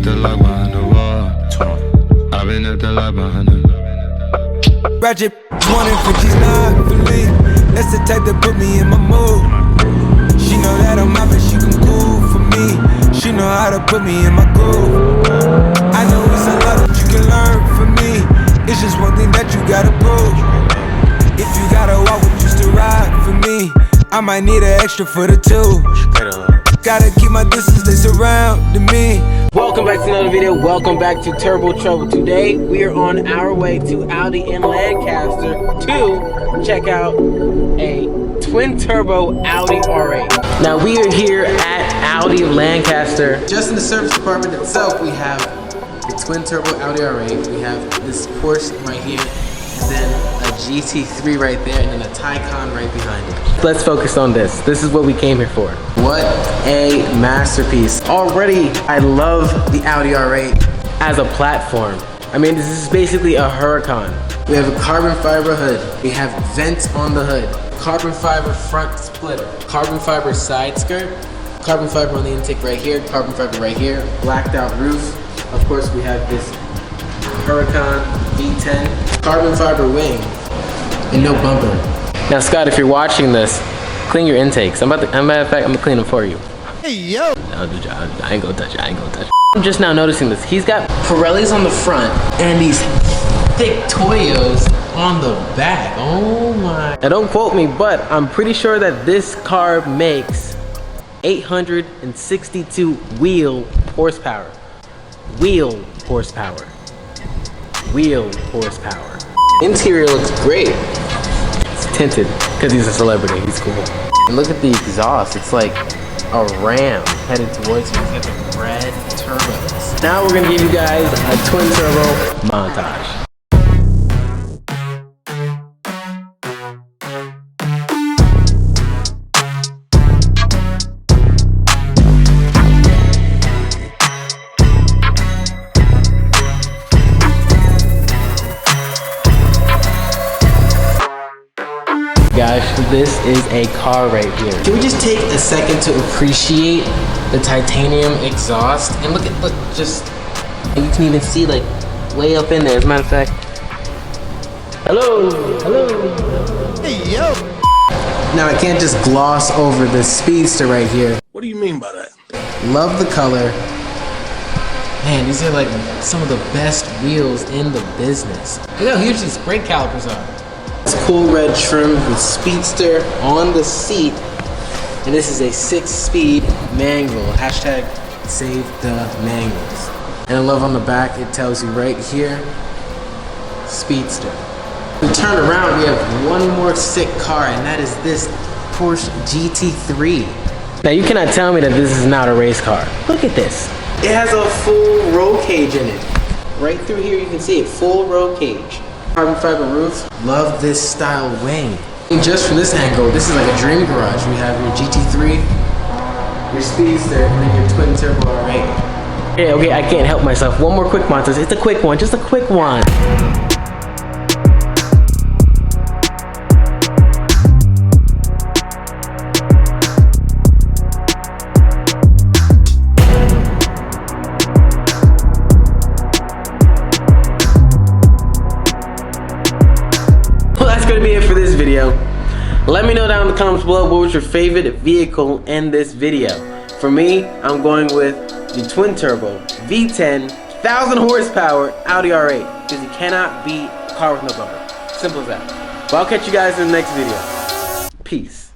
at the lock behind the wall. I've been at the lock behind the Ratchet wanting for she's not for me. That's the type that put me in my mood. She know that I'm out, but she can cool for me. She know how to put me in my groove. I know it's a lot that you can learn from me. It's just one thing that you gotta prove. If you gotta walk with just to ride for me, I might need an extra for the two. Gotta keep my distance, they surrounding me. Welcome back to another video. Welcome back to Turbo Trouble. Today we are on our way to Audi in Lancaster to check out a twin turbo Audi R8. Now we are here at Audi of Lancaster. Just in the service department itself, we have the twin turbo Audi R8. We have this Porsche right here, and then a GT3 right there, and then a Taycan right behind it. Let's focus on this. This is what we came here for. What a masterpiece. Already, I love the Audi R8 as a platform. I mean, this is basically a Huracan. We have a carbon fiber hood. We have vents on the hood. Carbon fiber front splitter. Carbon fiber side skirt. Carbon fiber on the intake right here. Carbon fiber right here. Blacked out roof. Of course, we have this Huracan V10. Carbon fiber wing. And no bumper. Now, Scott, if you're watching this, clean your intakes. Matter of fact, I'm gonna clean them for you. Hey, yo! I'll do job. I ain't gonna touch it. I'm just now noticing this. He's got Pirellis on the front and these thick Toyos on the back. Oh my. Now don't quote me, but I'm pretty sure that this car makes 862 wheel horsepower. Wheel horsepower. Wheel horsepower. Interior looks great. It's tinted because he's a celebrity. He's cool. And look at the exhaust. It's like a Ram headed towards you. He's got the red turbos. Now we're gonna give you guys a twin turbo montage. Gosh, this is a car right here. Can we just take a second to appreciate the titanium exhaust? And look, just, you can even see like way up in there. As a matter of fact, hello. Hey, yo! Now I can't just gloss over this Speedster right here. What do you mean by that? Love the color. Man, these are like some of the best wheels in the business. Look how huge these brake calipers are. It's cool red trim with Speedster on the seat, and this is a 6-speed manual. Hashtag save the manuals. And I love on the back, it tells you right here, Speedster. We turn around, we have one more sick car, and that is this Porsche GT3. Now you cannot tell me that this is not a race car. Look at this. It has a full roll cage in it. Right through here you can see it, full roll cage. Carbon fiber roof. Love this style wing. And just from this angle, this is like a dream garage. We have your GT3, your Speedster, and then your twin turbo R8. Okay, I can't help myself. One more quick montage. It's a quick one, just a quick one. That's gonna be it for this video. Let me know down in the comments below what was your favorite vehicle in this video. For me, I'm going with the twin turbo V10 1000 horsepower Audi R8 because you cannot beat a car with no bumper. Simple as that. But I'll catch you guys in the next video. Peace.